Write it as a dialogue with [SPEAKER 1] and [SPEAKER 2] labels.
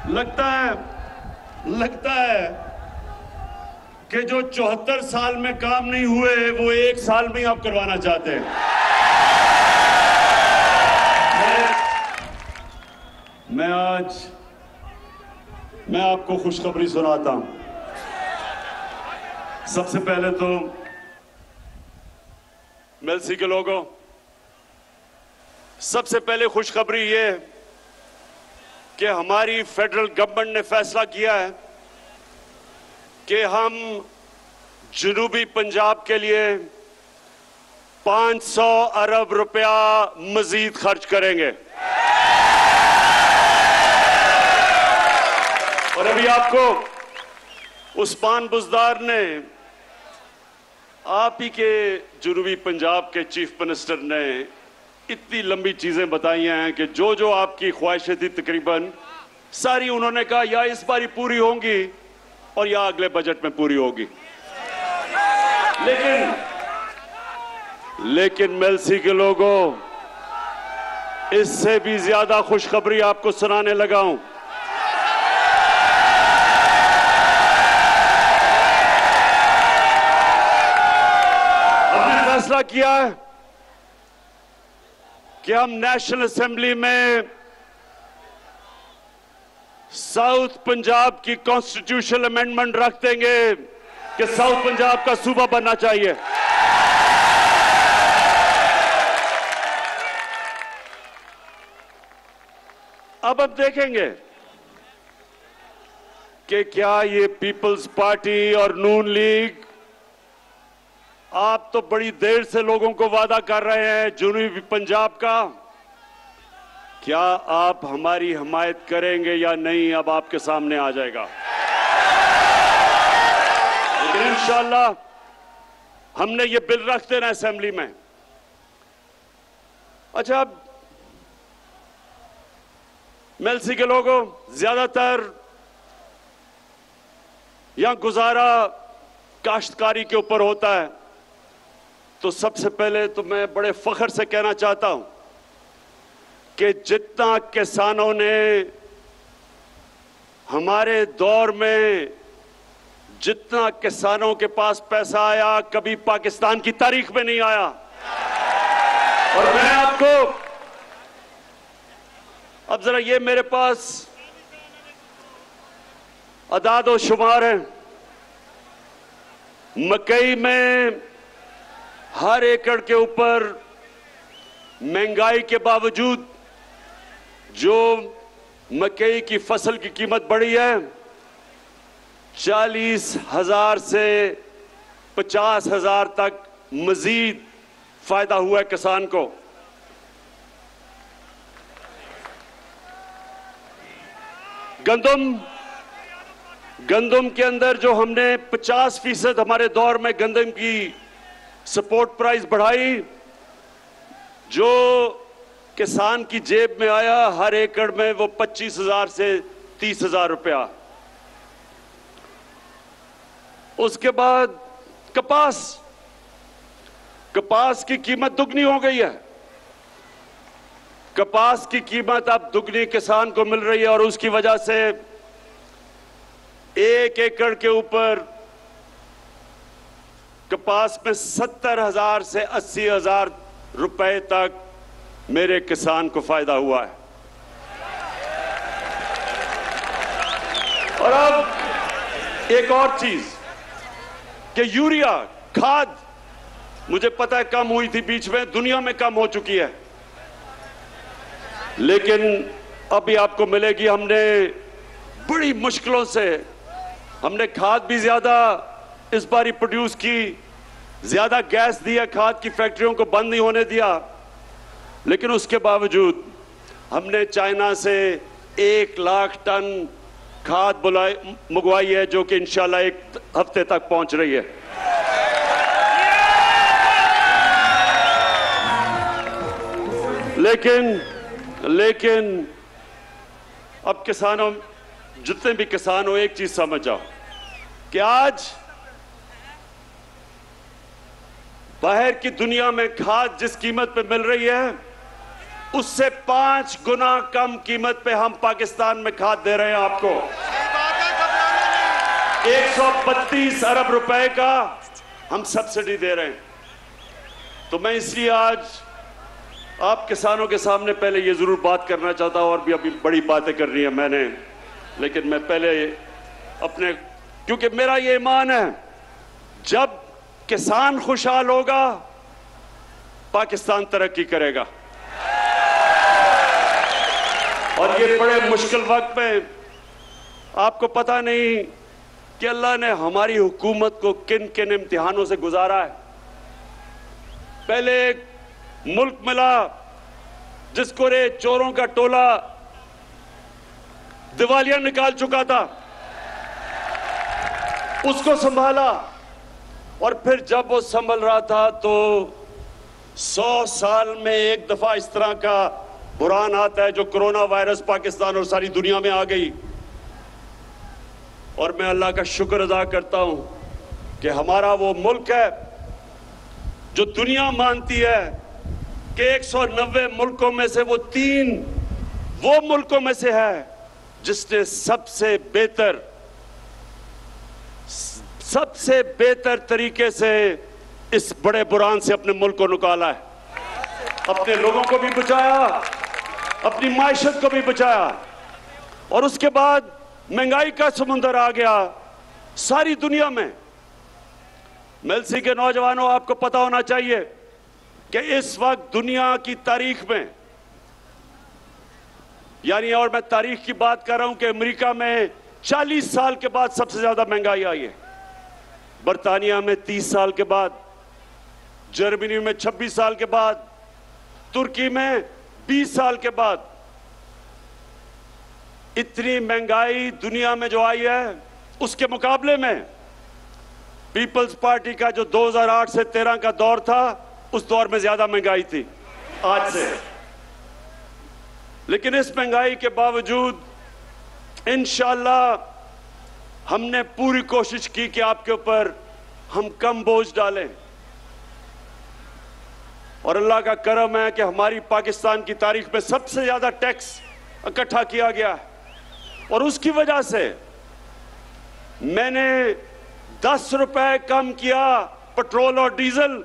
[SPEAKER 1] लगता है कि जो 74 साल में काम नहीं हुए वो 1 साल में ही आप करवाना चाहते हैं। मैं आपको खुशखबरी सुनाता हूं। सबसे पहले तो मेलसी के लोगों, सबसे पहले खुशखबरी ये कि हमारी फेडरल गवर्नमेंट ने फैसला किया है कि हम जनूबी पंजाब के लिए 500 अरब रुपया मजीद खर्च करेंगे। और अभी आपको उस्मान बुज़दार ने, आप ही के जनूबी पंजाब के चीफ मिनिस्टर ने इतनी लंबी चीजें बताई हैं कि जो जो आपकी ख्वाहिशें थी तकरीबन सारी उन्होंने कहा या इस बारी पूरी होंगी और या अगले बजट में पूरी होगी। लेकिन मेलसी के लोगों, इससे भी ज्यादा खुशखबरी आपको सुनाने लगा हूं। हमने फैसला किया है कि हम नेशनल असेंबली में साउथ पंजाब की कॉन्स्टिट्यूशनल अमेंडमेंट रख देंगे कि साउथ पंजाब का सूबा बनना चाहिए। अब हम देखेंगे कि क्या ये पीपल्स पार्टी और नून लीग, आप तो बड़ी देर से लोगों को वादा कर रहे हैं जनूबी पंजाब का, क्या आप हमारी हिमायत करेंगे या नहीं, अब आपके सामने आ जाएगा। लेकिन इंशाअल्लाह हमने ये बिल रख देना असेंबली में। अच्छा, अब मेलसी के लोगों, ज्यादातर यहां गुजारा काश्तकारी के ऊपर होता है, तो सबसे पहले तो मैं बड़े फख्र से कहना चाहता हूं कि जितना किसानों ने हमारे दौर में, जितना किसानों के पास पैसा आया कभी पाकिस्तान की तारीख में नहीं आया। और मैं आपको अब जरा, ये मेरे पास अदाद और शुमार है। मकई में हर एकड़ के ऊपर महंगाई के बावजूद जो मकई की फसल की कीमत बढ़ी है, 40,000 से 50,000 तक मजीद फायदा हुआ है किसान को। गंदम के अंदर जो हमने 50% हमारे दौर में गंदम की सपोर्ट प्राइस बढ़ाई, जो किसान की जेब में आया हर एकड़ में वो 25,000 से 30,000 रुपया। उसके बाद कपास की कीमत दुगनी हो गई है। कपास की कीमत अब दुगनी किसान को मिल रही है और उसकी वजह से 1 एकड़ के ऊपर कपास में 70,000 से 80,000 रुपए तक मेरे किसान को फायदा हुआ है। और अब एक और चीज कि यूरिया खाद, मुझे पता है कम हुई थी बीच में, दुनिया में कम हो चुकी है, लेकिन अभी आपको मिलेगी। हमने बड़ी मुश्किलों से हमने खाद भी ज्यादा इस बार ही प्रोड्यूस की, ज्यादा गैस दिया, खाद की फैक्ट्रियों को बंद नहीं होने दिया, लेकिन उसके बावजूद हमने चाइना से 1 लाख टन खाद मंगवाई है, जो कि इंशाल्लाह 1 हफ्ते तक पहुंच रही है। लेकिन अब किसानों, जितने भी किसान हो, एक चीज समझ जाओ कि आज बाहर की दुनिया में खाद जिस कीमत पे मिल रही है, उससे 5 गुना कम कीमत पे हम पाकिस्तान में खाद दे रहे हैं आपको। 132 अरब रुपए का हम सब्सिडी दे रहे हैं। तो मैं इसलिए आज आप किसानों के सामने पहले ये जरूर बात करना चाहता हूं, और भी अभी बड़ी बातें करनी है मैंने, लेकिन मैं पहले अपने, क्योंकि मेरा ये ईमान है जब किसान खुशहाल होगा पाकिस्तान तरक्की करेगा। और ये बड़े मुश्किल वक्त में आपको पता नहीं कि अल्लाह ने हमारी हुकूमत को किन किन इम्तिहानों से गुजारा है। पहले एक मुल्क मिला जिसको रे चोरों का टोला दिवालिया निकाल चुका था, उसको संभाला, और फिर जब वो संभल रहा था तो 100 साल में एक दफा इस तरह का बुरान आता है जो कोरोना वायरस पाकिस्तान और सारी दुनिया में आ गई। और मैं अल्लाह का शुक्र अदा करता हूं कि हमारा वो मुल्क है जो दुनिया मानती है कि 190 मुल्कों में से वो 3 वो मुल्कों में से है जिसने सबसे बेहतर तरीके से इस बड़े बुरान से अपने मुल्क को निकाला है, अपने लोगों को भी बचाया, अपनी मायशत को भी बचाया। और उसके बाद महंगाई का समुंदर आ गया सारी दुनिया में। मेलसी के नौजवानों, आपको पता होना चाहिए कि इस वक्त दुनिया की तारीख में, यानी, और मैं तारीख की बात कर रहा हूं कि अमेरिका में 40 साल के बाद सबसे ज्यादा महंगाई आई है, बरतानिया में 30 साल के बाद, जर्मनी में 26 साल के बाद, तुर्की में 20 साल के बाद। इतनी महंगाई दुनिया में जो आई है, उसके मुकाबले में पीपल्स पार्टी का जो 2008 से 13 का दौर था, उस दौर में ज्यादा महंगाई थी आज से। लेकिन इस महंगाई के बावजूद इंशाअल्लाह हमने पूरी कोशिश की कि आपके ऊपर हम कम बोझ डालें, और अल्लाह का करम है कि हमारी पाकिस्तान की तारीख में सबसे ज्यादा टैक्स इकट्ठा किया गया है। और उसकी वजह से मैंने 10 रुपए कम किया पेट्रोल और डीजल